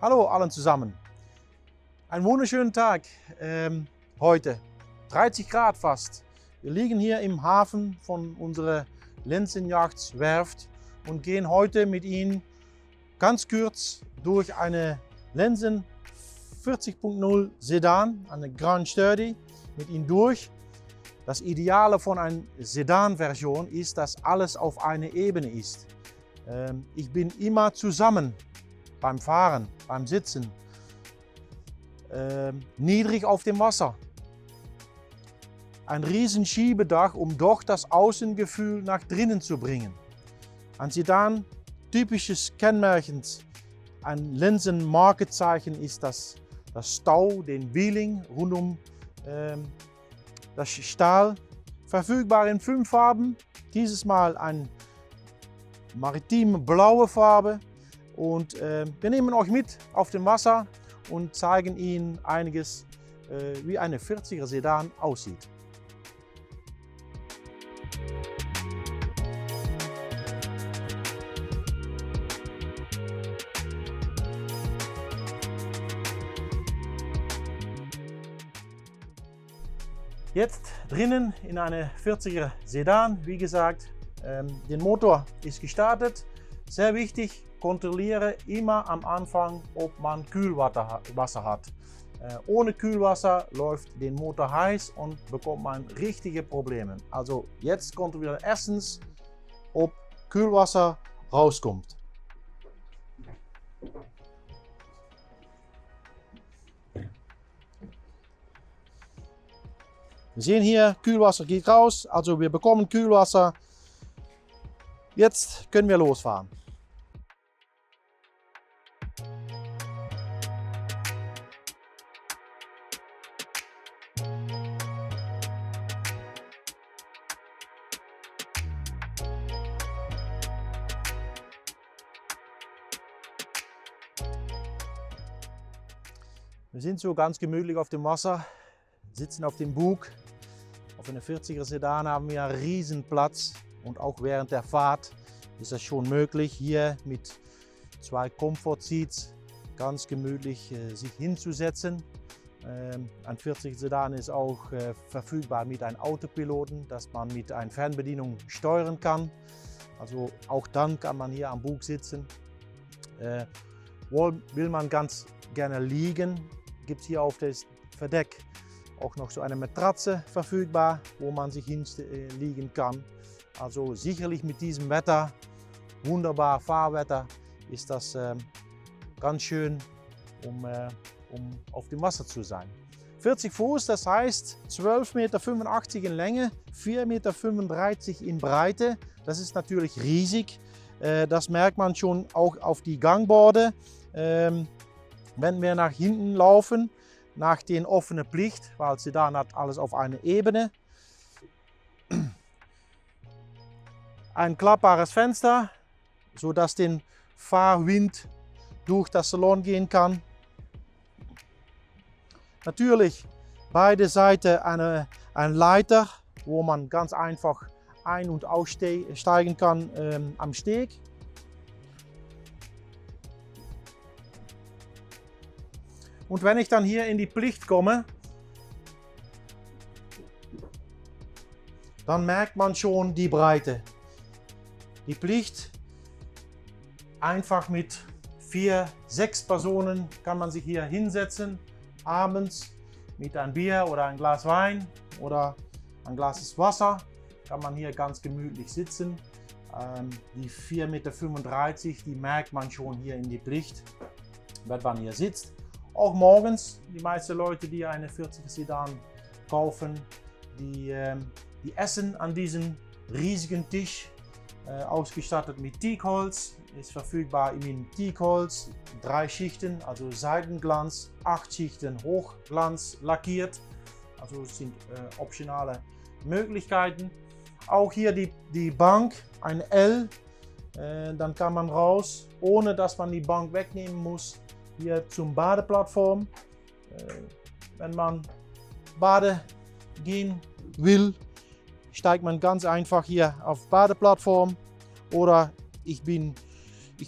Hallo allen zusammen. Einen wunderschönen Tag heute. 30 Grad fast. Wir liegen hier im Hafen von unserer Lenzenjachtswerft und gehen heute mit Ihnen ganz kurz durch eine Lenzen 40.0 Sedan, eine Grand Sturdy, mit Ihnen durch. Das Ideale von einer Sedan-Version ist, dass alles auf einer Ebene ist. Ich bin immer zusammen beim Fahren, beim Sitzen, niedrig auf dem Wasser. Ein riesen Schiebedach, um doch das Außengefühl nach drinnen zu bringen. Ein Sedan, typisches Kennmärchen, ein Lenzen-Markenzeichen ist das Stau, den Wheeling rund um das Stahl. Verfügbar in 5 Farben, dieses Mal eine maritime blaue Farbe. Und wir nehmen euch mit auf dem Wasser und zeigen Ihnen einiges, wie eine 40er Sedan aussieht. Jetzt drinnen in eine 40er Sedan, wie gesagt, der Motor ist gestartet. Sehr wichtig, kontrolliere immer am Anfang, ob man Kühlwasser hat. Ohne Kühlwasser läuft der Motor heiß und bekommt man richtige Probleme. Also jetzt kontrolliere erstens, ob Kühlwasser rauskommt. Wir sehen hier, Kühlwasser geht raus, also wir bekommen Kühlwasser. Jetzt können wir losfahren. Wir sind so ganz gemütlich auf dem Wasser, sitzen auf dem Bug. Auf einer 40er Sedan haben wir einen riesen Platz und auch während der Fahrt ist es schon möglich, hier mit 2 Comfort Seats ganz gemütlich sich hinzusetzen. Ein 40er Sedan ist auch verfügbar mit einem Autopiloten, dass man mit einer Fernbedienung steuern kann. Also auch dann kann man hier am Bug sitzen. Will man ganz gerne liegen, gibt es hier auf das Verdeck auch noch so eine Matratze verfügbar, wo man sich hinlegen kann. Also sicherlich mit diesem Wetter, wunderbar Fahrwetter, ist das ganz schön, um auf dem Wasser zu sein. 40 Fuß, das heißt 12,85 Meter in Länge, 4,35 Meter in Breite. Das ist natürlich riesig. Das merkt man schon auch auf die Gangborde. Wenn wir nach hinten laufen, nach den offenen Plicht, weil Sedan hat alles auf einer Ebene. Ein klappbares Fenster, sodass der Fahrwind durch das Salon gehen kann. Natürlich beide Seiten eine Leiter, wo man ganz einfach ein- und aussteigen kann am Steg. Und wenn ich dann hier in die Plicht komme, dann merkt man schon die Breite. Die Plicht, einfach mit 4, 6 Personen kann man sich hier hinsetzen, abends mit ein Bier oder ein Glas Wein oder ein Glas Wasser, kann man hier ganz gemütlich sitzen. Die 4,35 Meter, die merkt man schon hier in die Plicht, wenn man hier sitzt. Auch morgens, die meisten Leute, die eine 40er Sedan kaufen, die essen an diesem riesigen Tisch, ausgestattet mit Teakholz, ist verfügbar in Teakholz, 3 Schichten, also Seitenglanz, 8 Schichten Hochglanz lackiert, also es sind optionale Möglichkeiten. Auch hier die Bank, ein L, dann kann man raus, ohne dass man die Bank wegnehmen muss. Hier zum Badeplattform, wenn man baden gehen will, steigt man ganz einfach hier auf Badeplattform. Oder ich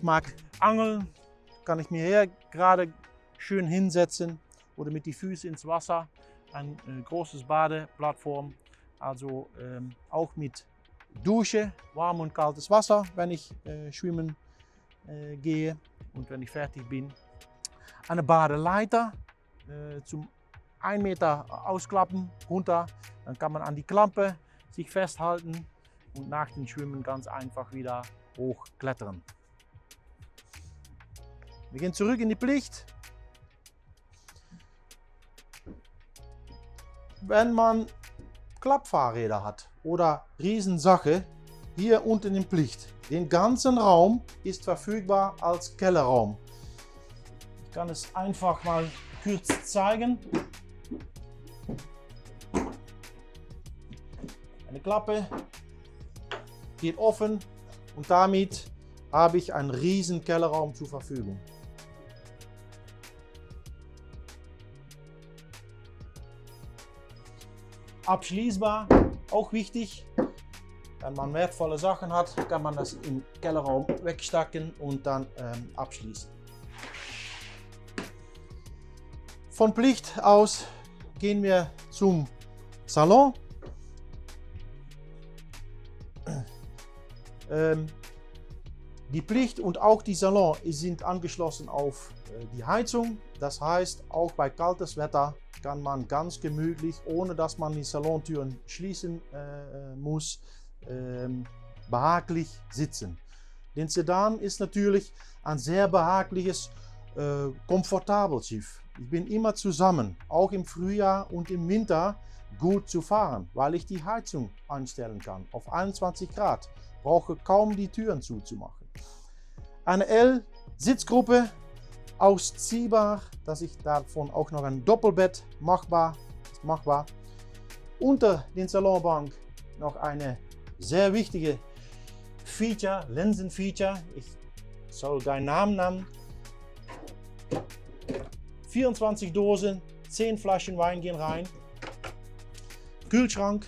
mag Angeln, kann ich mir hier gerade schön hinsetzen oder mit die Füße ins Wasser. Ein großes Badeplattform, also auch mit Dusche, warm und kaltes Wasser, wenn ich schwimmen gehe und wenn ich fertig bin. Eine Badeleiter zum 1 Meter ausklappen, runter, dann kann man an die Klampe sich festhalten und nach dem Schwimmen ganz einfach wieder hochklettern. Wir gehen zurück in die Plicht. Wenn man Klappfahrräder hat oder Riesensache, hier unten in Plicht. Den ganzen Raum ist verfügbar als Kellerraum. Ich kann es einfach mal kurz zeigen. Eine Klappe geht offen und damit habe ich einen riesen Kellerraum zur Verfügung. Abschließbar, auch wichtig. Wenn man wertvolle Sachen hat, kann man das im Kellerraum wegstacken und dann abschließen. Von Plicht aus gehen wir zum Salon. Die Plicht und auch die Salon sind angeschlossen auf die Heizung. Das heißt, auch bei kaltes Wetter kann man ganz gemütlich, ohne dass man die Salontüren schließen muss, behaglich sitzen. Den Sedan ist natürlich ein sehr behagliches, komfortables Schiff. Ich bin immer zusammen, auch im Frühjahr und im Winter gut zu fahren, weil ich die Heizung einstellen kann auf 21 Grad. Brauche kaum die Türen zuzumachen. Eine L-Sitzgruppe, ausziehbar, dass ich davon auch noch ein Doppelbett machbar. Unter den Salonbank noch eine sehr wichtige Feature, Linsenfeature. Ich soll keinen Namen nennen. 24 Dosen, 10 Flaschen Wein gehen rein. Kühlschrank.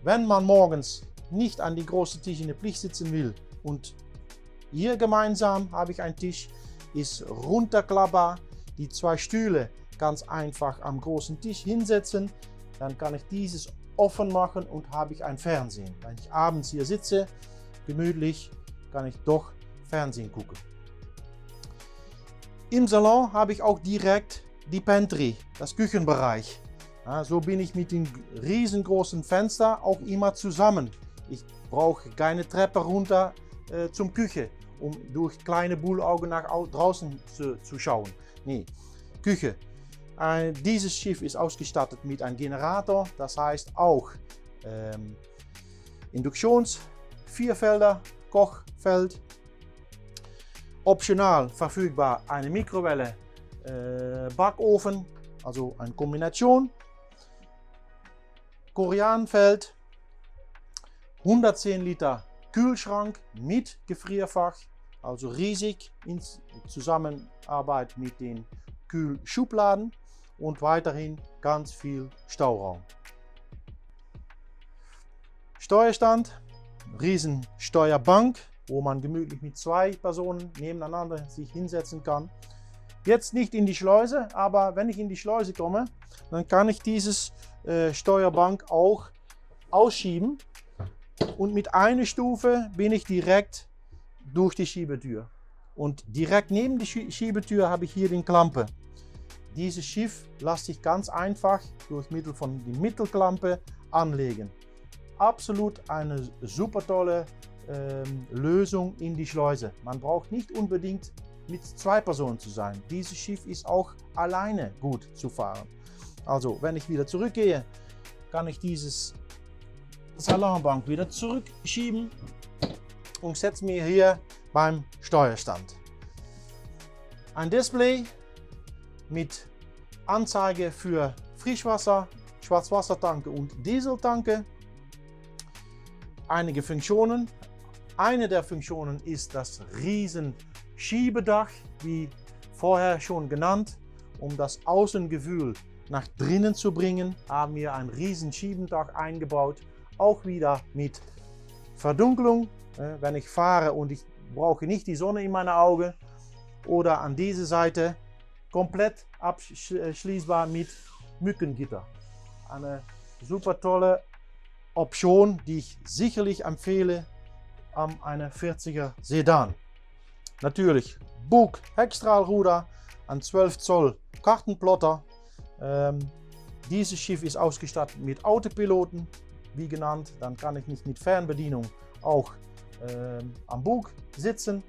Wenn man morgens nicht an die großen Tisch in der Plicht sitzen will und hier gemeinsam habe ich einen Tisch, ist runterklappbar. Die 2 Stühle ganz einfach am großen Tisch hinsetzen. Dann kann ich dieses offen machen und habe ich ein Fernsehen. Wenn ich abends hier sitze, gemütlich, kann ich doch Fernsehen gucken. Im Salon habe ich auch direkt die Pantry, das Küchenbereich. Ja, so bin ich mit dem riesengroßen Fenster auch immer zusammen. Ich brauche keine Treppe runter zum Küche, um durch kleine Bullaugen nach draußen zu schauen. Nee, Küche. Dieses Schiff ist ausgestattet mit einem Generator, das heißt auch Induktions, 4-Felder, Kochfeld. Optional verfügbar eine Mikrowelle, Backofen, also eine Kombination. Koreanfeld, 110 Liter Kühlschrank mit Gefrierfach, also riesig in Zusammenarbeit mit den Kühlschubladen und weiterhin ganz viel Stauraum. Steuerstand, riesen Steuerbank, wo man gemütlich mit 2 Personen nebeneinander sich hinsetzen kann. Jetzt nicht in die Schleuse, aber wenn ich in die Schleuse komme, dann kann ich dieses Steuerbank auch ausschieben und mit einer Stufe bin ich direkt durch die Schiebetür. Und direkt neben die Schiebetür habe ich hier den Klampe. Dieses Schiff lässt sich ganz einfach durch Mittel von der Mittelklampe anlegen. Absolut eine super tolle Lösung in die Schleuse. Man braucht nicht unbedingt mit 2 Personen zu sein. Dieses Schiff ist auch alleine gut zu fahren. Also wenn ich wieder zurückgehe, kann ich dieses Salonbank wieder zurückschieben und setze mir hier beim Steuerstand. Ein Display mit Anzeige für Frischwasser, Schwarzwassertanke und Dieseltanke. Einige Funktionen. Eine der Funktionen ist das riesen Schiebedach, wie vorher schon genannt. Um das Außengefühl nach drinnen zu bringen, haben wir ein riesen Schiebedach eingebaut. Auch wieder mit Verdunklung, wenn ich fahre und ich brauche nicht die Sonne in meine Augen. oder an dieser Seite komplett abschließbar mit Mückengitter. Eine super tolle Option, die ich sicherlich empfehle an eine 40er Sedan. Natürlich Bug Heckstrahlruder, ein 12 Zoll Kartenplotter. Dieses Schiff ist ausgestattet mit Autopiloten, wie genannt. Dann kann ich nicht mit Fernbedienung auch am Bug sitzen.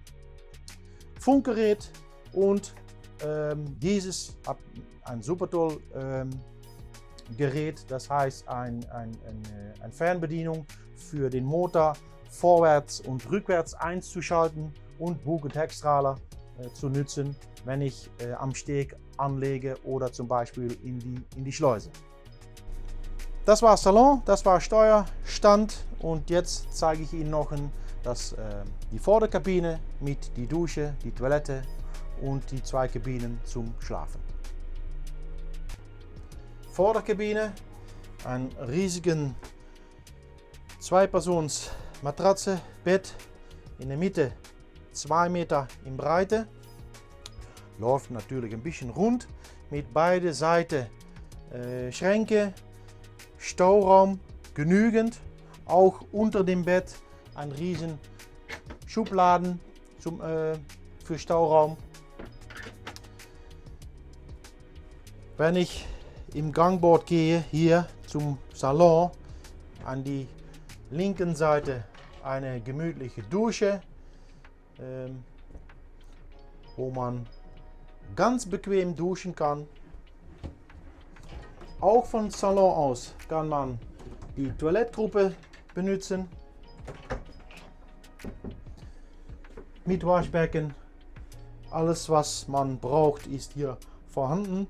Funkgerät und dieses hat ein super toll Gerät, das heißt eine Fernbedienung für den Motor vorwärts und rückwärts einzuschalten und Bug- und Heckstrahler zu nutzen, wenn ich am Steg anlege oder zum Beispiel in die Schleuse. Das war Salon, das war Steuerstand und jetzt zeige ich Ihnen noch die Vorderkabine mit die Dusche, die Toilette und die 2 Kabinen zum Schlafen. Vorderkabine, ein riesigen 2-Personen Matratze, Bett, in der Mitte 2 Meter in Breite, läuft natürlich ein bisschen rund, mit beide Seiten Schränke, Stauraum genügend, auch unter dem Bett ein riesen Schubladen für Stauraum. Wenn ich im Gangboard gehe, hier zum Salon, an die linken Seite eine gemütliche Dusche, wo man ganz bequem duschen kann. Auch von Salon aus kann man die Toilettgruppe benutzen. Mit Waschbecken. Alles was man braucht ist hier vorhanden.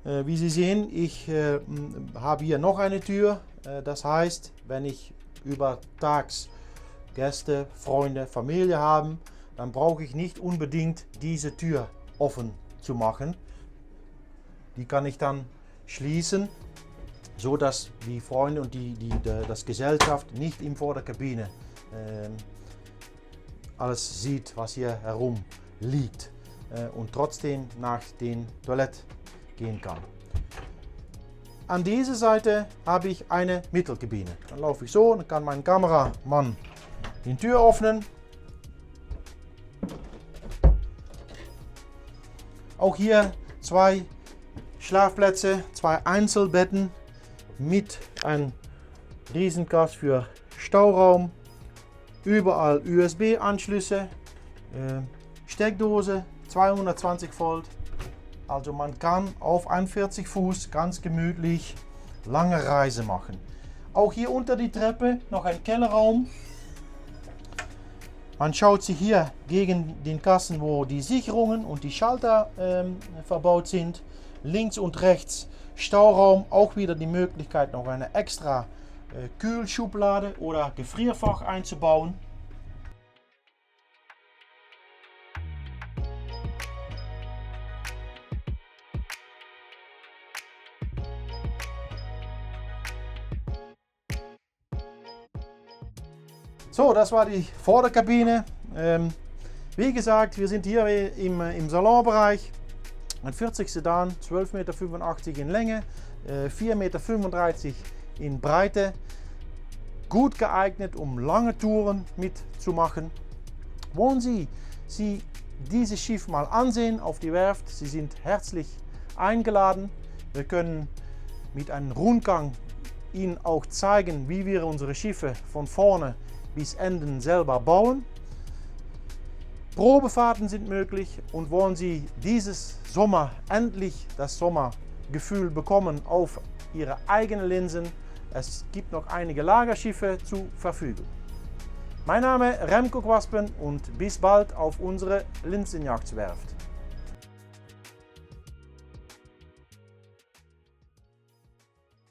Wie Sie sehen, ich habe hier noch eine Tür. Das heißt, wenn ich über Tags Gäste, Freunde, Familie haben, dann brauche ich nicht unbedingt diese Tür offen zu machen. Die kann ich dann schließen, so dass die Freunde und das Gesellschaft nicht in vor der Kabine alles sieht, was hier herum liegt und trotzdem nach den Toilette gehen kann. An dieser Seite habe ich eine Mittelkabine. Dann laufe ich so, dann kann mein Kameramann die Tür öffnen. Auch hier 2 Schlafplätze, 2 Einzelbetten mit einem Riesenkasten für Stauraum, überall USB-Anschlüsse, Steckdose 220 Volt. Also man kann auf 41 Fuß ganz gemütlich lange Reise machen. Auch hier unter die Treppe noch ein Kellerraum. Man schaut sich hier gegen den Kasten, wo die Sicherungen und die Schalter verbaut sind. Links und rechts Stauraum, auch wieder die Möglichkeit noch eine extra Kühlschublade oder Gefrierfach einzubauen. So, das war die Vorderkabine. Wie gesagt, wir sind hier im Salonbereich. Ein 40 Sedan, 12,85 Meter in Länge, 4,35 Meter in Breite. Gut geeignet, um lange Touren mitzumachen. Wollen Sie dieses Schiff mal ansehen auf die Werft? Sie sind herzlich eingeladen. Wir können mit einem Rundgang Ihnen auch zeigen, wie wir unsere Schiffe von vorne bis Enden selber bauen. Probefahrten sind möglich und wollen Sie dieses Sommer endlich das Sommergefühl bekommen auf Ihre eigenen Linsen. Es gibt noch einige Lagerschiffe zur Verfügung. Mein Name ist Remco Quaspen und bis bald auf unsere Linsenjagdwerft.